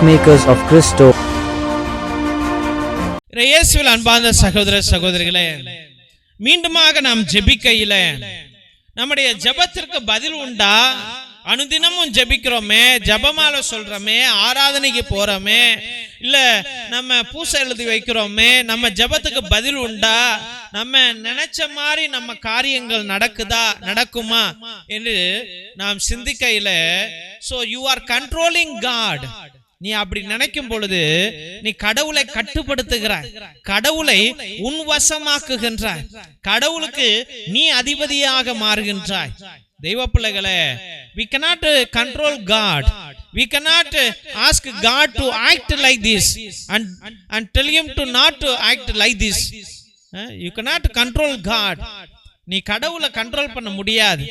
Peacemakers of Christo. இயேசுவில் அன்பார்ந்த சகோதர சகோதரிகளே, மீண்டுமாக நாம் ஜெபிக்கையில நம்முடைய ஜெபத்திற்கு பதில் உண்டா? அனுதினமும் ஜெபிக்கிறோமே, ஜெபமால சொல்றோமே, ஆராதனைக்கு போறோமே, இல்ல நம்ம பூசை எழுதி வைக்கிறோமே, நம்ம ஜெபத்துக்கு பதில் உண்டா? நம்ம நினைச்ச மாதிரி நம்ம காரியங்கள் நடக்குமா என்று நாம் சிந்திக்கையில, so you are controlling God. நீ அப்படி நினைக்கும் பொழுது நீ கடவுளை கட்டுப்படுத்துகிறாய், கடவுளை உன் வசமாக்குகின்றாய், கடவுளுக்கு நீ அதிபதியாக மாறுகின்றாய். தெய்வ பிள்ளைகளே, we cannot control God. We cannot ask God to act like this and tell him to not to act like this. You cannot control God. நீ கடவுளை கண்ட்ரோல் பண்ண முடியாது.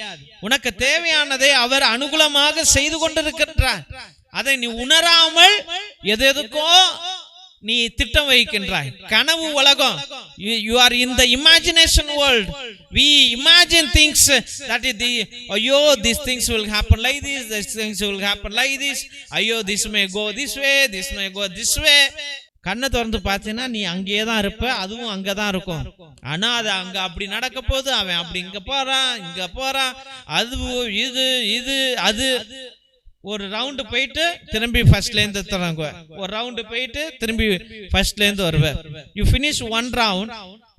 உனக்கு தேவையானதை அவர் அனுகூலமாக செய்து கொண்டிருக்கின்றார். அதை நீ உணராமல் எதுக்கோ நீ திட்டம் வைக்கின்றாய். கனவு உலகம். You are in the imagination world. We imagine things that ayyo, these things will happen like this, these things will happen like this, ayyo, this may go this way, this may go this way. கண்ணை திறந்து பார்த்தீங்கன்னா நீ அங்கேயே தான் இருப்ப, அதுவும் அங்கதான் இருக்கும். ஆனா அது அங்க அப்படி நடக்க போகுது, அவன் அப்படி இங்க போறான், அது இது அது. ஒரு ரவுண்டு போயிட்டு திரும்பி ஃபர்ஸ்ட்ல இருந்து தொடங்குவ, ஒரு ரவுண்டு போயிட்டு திரும்பி ஃபர்ஸ்ட்ல இருந்து வருவ. You finish one round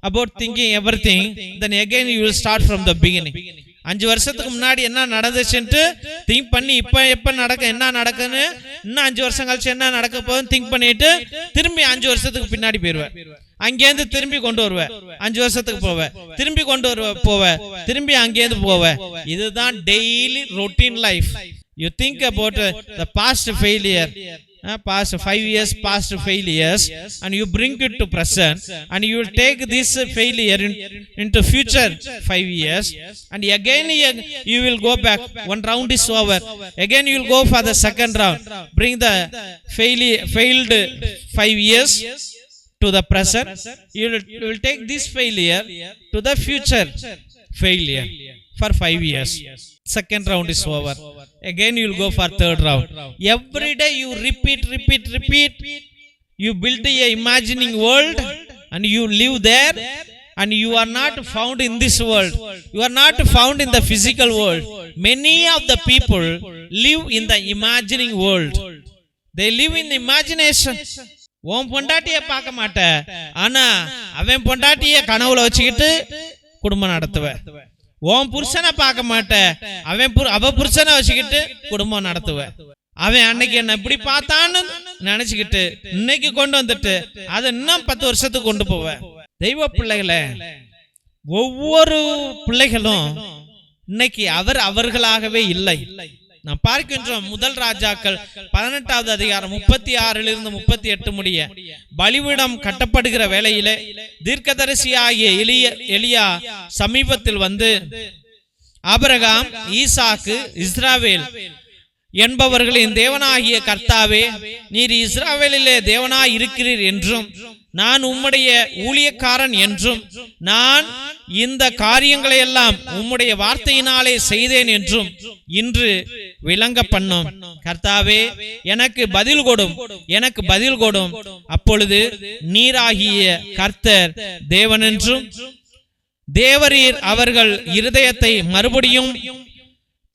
about thinking everything, then again you will start from the beginning. 5 வருஷத்துக்கு முன்னாடி என்ன நடந்துச்சுன்னு திங்க் பண்ணி இப்ப என்ன நடக்குன்னு, இன்னும் 5 வருஷம் கழிச்சு என்ன நடக்க போகுதுன்னு திங்க் பண்ணிட்டு திரும்பி 5 வருஷத்துக்கு பின்னாடி போயிருவேன். அங்கேருந்து திரும்பி கொண்டு வருவேன், 5 வருஷத்துக்கு போவேன், திரும்பி கொண்டு போவேன், திரும்பி அங்கேருந்து போவேன். இதுதான் daily routine life. You think about the past failure, past 5 years, past failures, and you bring it to present, and you will take this failure into future 5 years, and again you will go back. One round is over, again you will go for the second round, bring the failed 5 years to the present. You will take this failure to the future failure for 5 years. Second round is over, again you will go for third round. Every day you repeat. You build a imagining world and you live there, and you are not found in this world. You are not found in the physical world. Many of the people live in the imagining world. They live in imagination. உன் பொண்டாட்டிய பார்க்க மாட்ட, ஆனா அவன் பொண்டாட்டிய கனவுல வச்சுக்கிட்டு குடும்பம் நடத்துவேன். உன் புருஷனை பார்க்க மாட்டேன், அவ புருஷனை வச்சுக்கிட்டு குடும்பம் நடத்துவேன். அவன் அன்னைக்கு என்ன இப்படி பார்த்தான்னு நினைச்சுக்கிட்டு இன்னைக்கு கொண்டு வந்துட்டு அதை இன்னும் 10 வருஷத்துக்கு கொண்டு போவேன். தெய்வ பிள்ளைகளே, ஒவ்வொரு பிள்ளைகளும் இன்னைக்கு அவர்களாகவே இல்லை. நாம் பார்க்கின்றோம் முதல் ராஜாக்கள் 18வது அதிகாரம் 36 38 முடிய, பலிபீடம் கட்டப்படுகிற வேளையிலே தீர்க்கதரிசியாகிய எலியா சமீபத்தில் வந்து, ஆபிரகாம், ஈசாக்கு, இஸ்ராவேல் என்பவர்களின் தேவனாகிய கர்த்தாவே, நீர் இஸ்ராவேலிலே தேவனாய் இருக்கிறீர் என்றும் நான் உம்முடைய ஊழியக்காரன் என்றும் நான் இந்த காரியங்களை எல்லாம் உம்முடைய வார்த்தையினாலே செய்தேன் என்றும் இன்று விளங்க பண்ணும். கர்த்தாவே, எனக்கு பதில் கொடும். அப்பொழுது நீராகிய கர்த்தர் தேவனென்றும் தேவரீர் அவர்கள் இருதயத்தை மறுபடியும்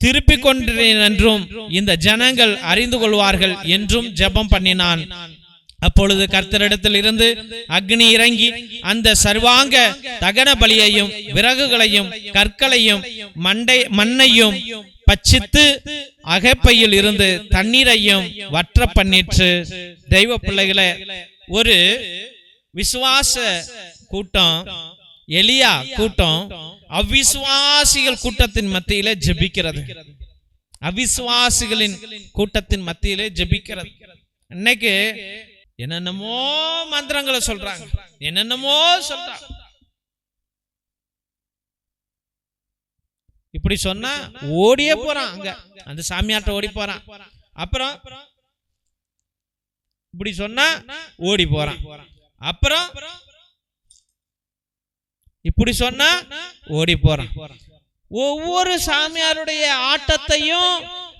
திருப்பிக் கொண்டேன் என்றும் இந்த ஜனங்கள் அறிந்து கொள்வார்கள் என்றும் ஜெபம் பண்ணினான். அப்பொழுது கர்த்தரிடத்தில் இருந்து அக்னி இறங்கி அந்த சர்வாங்க தகன பலியையும் விறகுகளையும் கற்களையும் மண்ணையும் பட்சித்து அகைப்பையில் இருந்து தண்ணீரையும் வற்ற பண்ணிற்று. தெய்வ பிள்ளைகளே, ஒரு விசுவாச கூட்டம், எலியா கூட்டம் அவிசுவாசிகள் கூட்டத்தின் மத்தியிலே ஜெபிக்கிறது. அவிசுவாசிகளின் கூட்டத்தின் மத்தியிலே ஜெபிக்கிறது. இன்னைக்கு என்னென்னமோ மந்திரங்களை சொல்றாங்க, என்னென்னமோ சொல்றாங்க. இப்படி சொன்னா ஓடியே போறான், அங்க அந்த சாமியார்ட்ட ஓடி போறான். அப்புறம் இப்படி சொன்னா ஓடி போறான். அப்புறம் இப்படி சொன்னா ஓடி போறான். ஒவ்வொரு சாமியாருடைய ஆட்டத்தையும்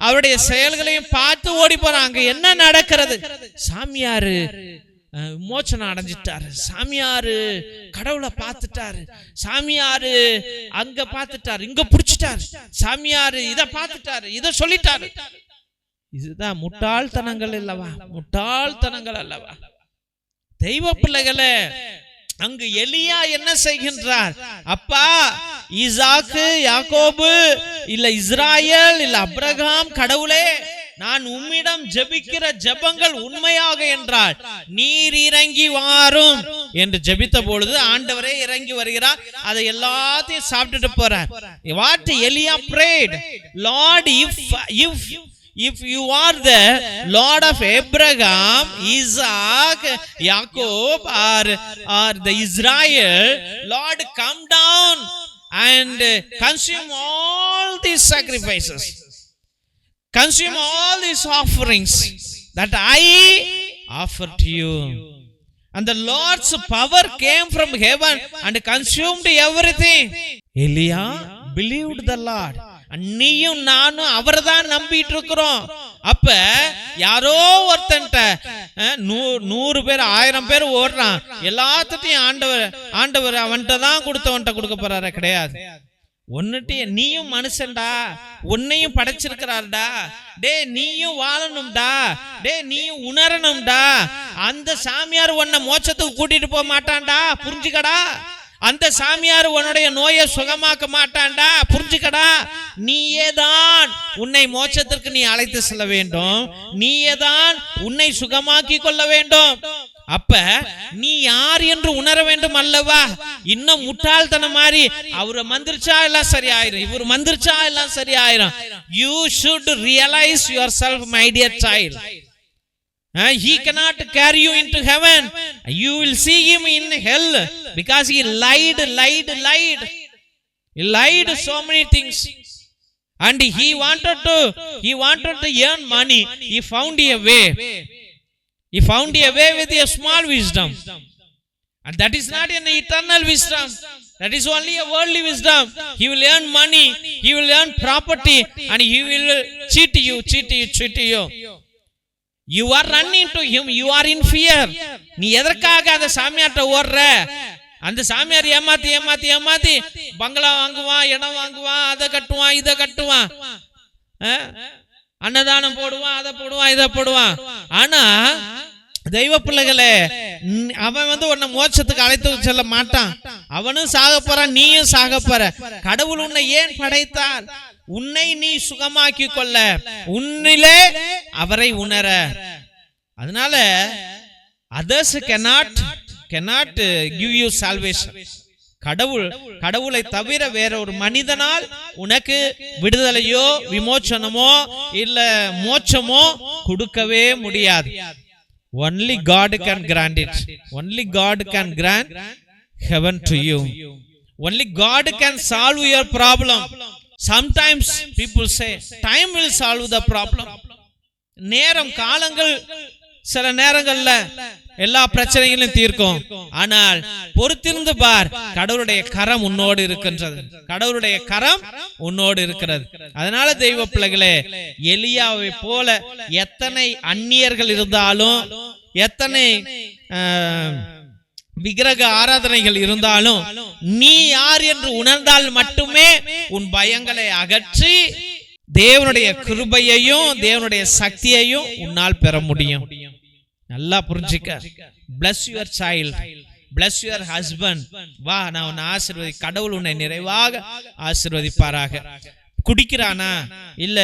அவருடைய செயல்களையும் பார்த்து ஓடி போறாங்க. என்ன நடக்கிறது? சாமியாரு மோட்சம் அடைஞ்சிட்டாரு, சாமியாரு கடவுளை பார்த்துட்டாரு, சாமியாரு அங்க பார்த்துட்டாரு, இங்க புடிச்சிட்டாரு, சாமியாரு இத பார்த்துட்டாரு, இத சொல்லிட்டாரு. இதுதான் முட்டாள்தனங்கள் அல்லவா? முட்டாள்தனங்கள் அல்லவா? தெய்வ பிள்ளைகளே, அங்கு எலியா என்ன செய்கின்றார்? அப்பா, ஈசாக்கு, யாக்கோபு, இல்ல இஸ்ராயேல், இல்ல அப்ரகாம் கடவுளே, நான் உம்மிடம் ஜெபிக்கிற ஜெபங்கள் உண்மையாக என்றால் நீர் இறங்கி வாரும் என்று ஜெபித்த பொழுது ஆண்டவரே இறங்கி வருகிறார். அதை எல்லாத்தையும் சாப்பிட்டுட்டு போறார். What Elia prayed, Lord, if you are the Lord of Abraham, Isaac, Jacob, or the Israel, Lord, come down and consume all these sacrifices, consume all these offerings that I offer to you. And the Lord's power came from heaven and consumed everything. Elia believed the Lord. நீயும் நானும் அவர்தான் நம்பிட்டு இருக்கிறோம். அப்ப யாரோ ஒருத்தன்ட்ட 100 பேர் 1000 பேர் ஓடுறான், எல்லாத்தையும் ஆண்டவர் அவன்கிட்ட தான் கொடுத்தவன்ட்ட கொடுக்க போறாரு? கிடையாது. ஒன்னுட்டு நீயும் மனுஷன்டா, உன்னையும் படைச்சிருக்கிறார்டா, டே நீயும் வாழணும்டா, டே நீயும் உணரணும்டா. அந்த சாமியார் உன்னை மோட்சத்துக்கு கூட்டிட்டு போக மாட்டான்டா, புரிஞ்சுக்கடா. அந்த சாமியார் உன்னுடைய நோயை சுகமாக்க மாட்டான்டா, புரிஞ்சுக்கடா. நீயேதான் உன்னை மோட்சத்திற்கு நீ அழைத்து செல்ல வேண்டும், நீயேதான் உன்னை சுகமாக்கி கொள்ள வேண்டும். அப்ப நீ யார் என்று உணர வேண்டும் அல்லவா? இன்னும் முட்டாள்தனம் மாதிரி அவரை மந்திரிச்சா எல்லாம் சரியாயிரும், இவர் மந்திரிச்சா எல்லாம் சரியாயிரும். You should realize yourself, my dear child. He cannot carry you into heaven. You will see him in hell because he lied. He lied so many things, and he wanted to earn money. He found a way. He found a way with a small wisdom, and that is not an eternal wisdom. That is only a worldly wisdom. He will earn money, he will earn property, and he will cheat you. You are running to him, you are in fear. நீ எதற்காக அந்த சாமியார்ட்ட ஓடுற? அந்த சாமியார் ஏமாத்தி பங்களா வாங்குவான், இடம் வாங்குவான், அதை கட்டுவான், இதை கட்டுவான், அன்னதானம் போடுவான், அதை போடுவான், இதை போடுவான். ஆனா தெய்வ பிள்ளைகளே, அவன் உன்னை மோட்சத்துக்கு அழைத்து செல்ல மாட்டான். அவனும் சாக போறான், நீயும் சாக போற. கடவுள் உன்னை ஏன் படைத்தார்? உன்னை நீ சுகமாக்கி கொள்ள, உன்னிலே அவரை உணர. அதனால others cannot give you salvation. கடவுளை தவிர வேற ஒரு மனிதனால் உனக்கு விடுதலையோ விமோச்சனமோ இல்ல மோட்சமோ கொடுக்கவே முடியாது. Only God can grant it. Only God can grant heaven to you. Only God can solve your problem. Sometimes people say time will solve the problem. நேரம், காலங்கள் சில நேரங்கள்ல எல்லா பிரச்சனைகளையும் தீர்க்கும். ஆனால் பொறுத்திருந்து பார், கடவுளுடைய கரம் உன்னோடு இருக்கின்றது. கடவுளுடைய கரம் உன்னோடு இருக்கிறது. அதனால தெய்வ பிள்ளைகளே, எலியாவை போல எத்தனை அந்நியர்கள் இருந்தாலும், எத்தனை விக்கிரக ஆராதனைகள் இருந்தாலும், நீ யார் என்று உணர்ந்தால் மட்டுமே உன் பயங்களை அகற்றி தேவனுடைய கிருபையையும் தேவனுடைய சக்தியையும் உன்னால் பெற முடியும். நல்லா புரிஞ்சுக்க. bless your child, bless your husband. வா, நான் உன்னை ஆசீர்வதி. கடவுள் உன்னை நிறைவாக ஆசீர்வதிப்பாராக. குடிக்கிறானா இல்ல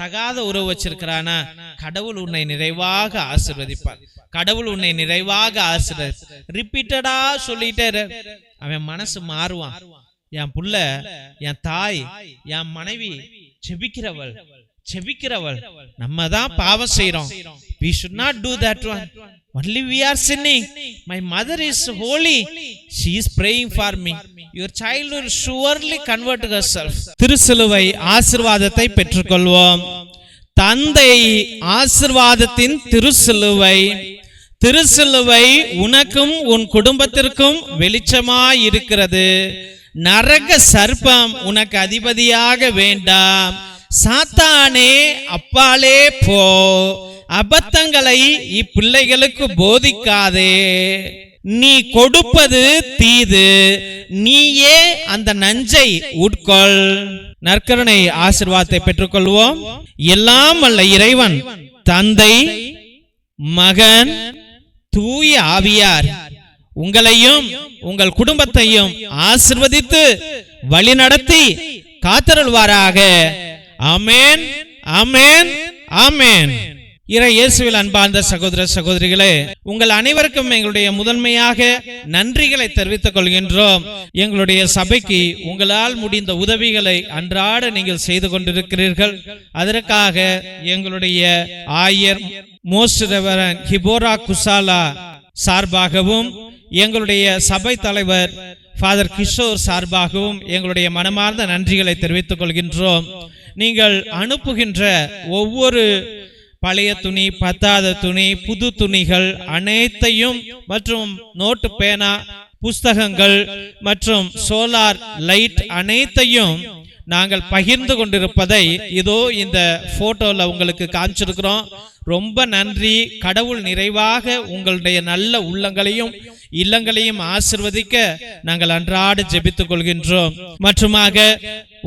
தகாத உறவு வச்சிருக்கிறானா, கடவுள் உன்னை நிறைவாக ஆசீர்வதிப்பார். கடவுள் உன்னை நிறைவாக ஆசீர்வதி. ரிப்பீட்டடா சொல்லிட்டே அவன் மனசு மாறுவான். என் புள்ள, என் தாய், என் மனைவி செபிக்கிறவள் நம்ம தான் பாவம் செய்றோம். We should not do that one. Only we are sinning. My mother is holy, she is praying for me. Your child will surely convert herself. திருசிலுவை ஆசீர்வாதத்தை பெற்றுக்கொள்வோம். தந்தை ஆசீர்வாதத்தின் திருசிலுவை உனக்கும் உன் குடும்பத்திற்கும் வெளிச்சமாய் இருக்கிறது. நரக சர்ப்பம் உனக்கு அதிபதியாக வேண்டாம். சாத்தானே அப்பாலே போ, அபத்தங்களை இப்பிள்ளைகளுக்கு போதிக்காதே, நீ கொடுப்பது தீது, நீயே அந்த நஞ்சை உட்கொள். நற்கருணை ஆசீர்வாதத்தை பெற்றுக்கொள்வோம். எல்லாம் வல்ல இறைவன் தந்தை, மகன், தூய ஆவியார் உங்களையும் உங்கள் குடும்பத்தையும் ஆசீர்வதித்து வழிநடத்தி காத்தருள்வாராக. ஆமென், ஆமென், ஆமென். இறை இயேசுவில் அன்பார்ந்த சகோதர சகோதரிகளே, உங்கள் அனைவருக்கும் எங்களுடைய முதன்மையாக நன்றிகளை தெரிவித்துக் கொள்கின்றோம். எங்களுடைய சபைக்கு உங்களால் முடிந்த உதவிகளை அன்றாட நீங்கள் செய்து கொண்டிருக்கிறீர்கள். அதற்காக எங்களுடைய ஆயர் மோஸ்ட் ரெவரண்ட் ஹிபோரா குசாலா சார்பாகவும் எங்களுடைய சபை தலைவர் ஃபாதர் கிஷோர் சார்பாகவும் எங்களுடைய மனமார்ந்த நன்றிகளை தெரிவித்துக் கொள்கின்றோம். நீங்கள் அனுப்புகின்ற ஒவ்வொரு பழைய துணி, பத்தாத துணி, புது துணிகள் அனைத்தையும் மற்றும் நோட்டு, பேனா, புஸ்தகங்கள் மற்றும் சோலார் லைட் அனைத்தையும் நாங்கள் பகிர்ந்து கொண்டிருப்பதை இதோ இந்த போட்டோல உங்களுக்கு காமிச்சிருக்கிறோம். ரொம்ப நன்றி. கடவுள் நிறைவாக உங்களுடைய நல்ல உள்ளங்களையும் இல்லங்களையும் ஆசிர்வதிக்க நாங்கள் அன்றாட ஜெபித்துக் கொள்கின்றோம். மற்றுமாக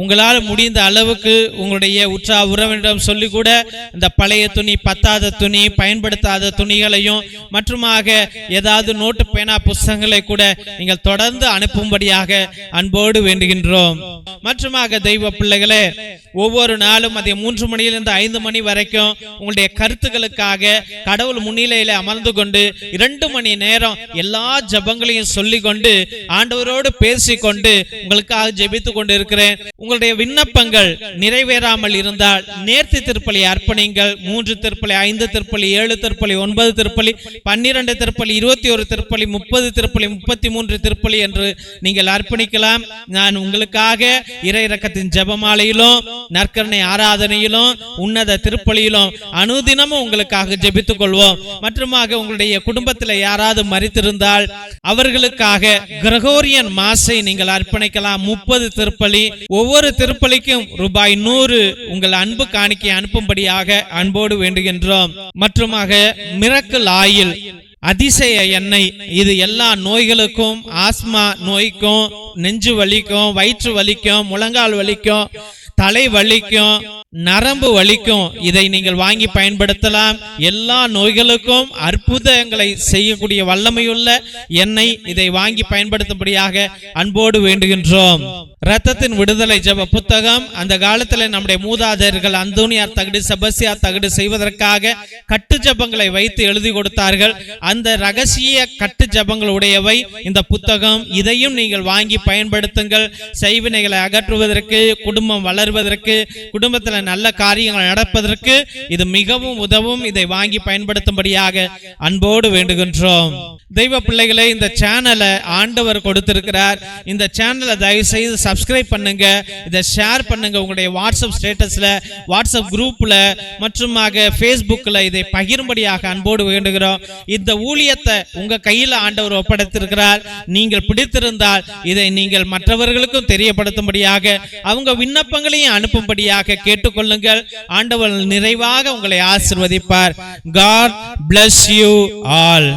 உங்களால் முடிந்த அளவுக்கு உங்களுடைய உற்றா உறவினரிடம் சொல்லி கூட இந்த பழைய துணி, பத்தாத துணி, பயன்படுத்தாத துணிகளையும் மற்றுமாக ஏதாவது நோட்டு, பேனா, புஸ்தகங்களை கூட நீங்கள் தொடர்ந்து அனுப்பும்படியாக அன்போடு வேண்டுகின்றோம். மற்றுமாக தெய்வ பிள்ளைகளே, ஒவ்வொரு நாளும் மதியம் 3 மணியிலிருந்து 5 மணி வரைக்கும் உங்களுடைய கருத்துக்களுக்காக கடவுள் முன்னிலையில அமர்ந்து கொண்டு 2 மணி நேரம் எல்லா ஜபங்களையும் சொல்லிக் கொண்டு ஆண்டவரோடு பேசிக்கொண்டு உங்களுக்காக ஜெபித்துக் கொண்டு இருக்கிறேன். உங்களுடைய விண்ணப்பங்கள் நிறைவேறாமல் இருந்தால் நேர்த்தி திருப்பலி அர்ப்பணிங்கள். 3 திருப்பலி, 5 திருப்பலி, 7 திருப்பலி, 9 திருப்பலி, 12 திருப்பலி, 21 திருப்பலி, 30 திருப்பலி, 33 திருப்பலி என்று நீங்கள் அர்ப்பணிக்கலாம். நான் உங்களுக்காக இறை இரக்கத்தின் ஜெபமாலையிலும் நற்கருணை ஆராதனையிலும் உன்னத திருப்பலியிலும் அனுதினமும் உங்களுக்காக ஜெபித்துக் கொள்வோம். மற்றுமாக உங்களுடைய குடும்பத்தில் யாராவது மரித்திருந்தால் அவர்களுக்காக கிரகோரியன் மாசை நீங்கள் அர்ப்பணிக்கலாம். 30 திருப்பலி, ஒவ்வொரு திருப்பலிக்கும் ரூபாய் 100 உங்கள் அன்பு காணிக்கை அனுப்பும்படியாக அன்போடு வேண்டுகின்றோம். மற்றுமாக மிரக்கல் ஆயில், அதிசய எண்ணெய், இது எல்லா நோய்களுக்கும், ஆஸ்மா நோய்க்கும், நெஞ்சு வலிக்கும், வயிற்று வலிக்கும், முழங்கால் வலிக்கும், தலை வலிக்கும், நரம்பு வலிக்கும் இதை நீங்கள் வாங்கி பயன்படுத்தலாம். எல்லா நோய்களுக்கும் அற்புதங்களை செய்யக்கூடிய வல்லமையுள்ள எண்ணெய், இதை வாங்கி பயன்படுத்தும்படியாக அன்போடு வேண்டுகின்றோம். இரத்தத்தின் விடுதலை ஜெப புத்தகம், அந்த காலத்தில் நம்முடைய மூதாதையர்கள் அந்தோனியார் தகடு, செபஸ்தியார் தகடு செய்வதற்காக கட்டு ஜபங்களை வைத்து எழுதி கொடுத்தார்கள். அந்த ரகசிய கட்டு ஜபங்கள் உடையவை இந்த புத்தகம். இதையும் நீங்கள் வாங்கி பயன்படுத்துங்கள். செய்வினைகளை அகற்றுவதற்கு, குடும்பம் வளர்வதற்கு, குடும்பத்தில் நல்ல காரியங்கள் நடப்பதற்கு இது மிகவும் உதவும். இதை வாங்கி பயன்படுத்தும்படியாக அன்போடு வேண்டுகின்றோம். தெய்வ பிள்ளைகளை, இந்த சேனலை ஆண்டவர் கொடுத்திருக்கிறார். இந்த சேனலை தயவு செய்து சப்ஸ்கிரைப் பண்ணுங்க, இதை ஷேர் பண்ணுங்க. உங்களுடைய வாட்ஸ்அப் ஸ்டேட்டஸ்ல, வாட்ஸ்அப் குரூப்ல மற்றுமாக ஃபேஸ்புக்ல இதை பகிரும்படியாக அன்போடு வேண்டுகிறோம். இந்த ஊழியத்தை உங்க கையில் ஆண்டவர் ஒப்படைத்திருக்கிறார். நீங்கள் பிடித்திருந்தால் இதை நீங்கள் மற்றவர்களுக்கும் தெரியப்படுத்தும்படியாக, அவங்க விண்ணப்பங்களையும் அனுப்பும்படியாக கேட்டுக்கொள்ளுங்கள். ஆண்டவர் நிறைவாக உங்களை ஆசீர்வதிப்பார். God bless you all.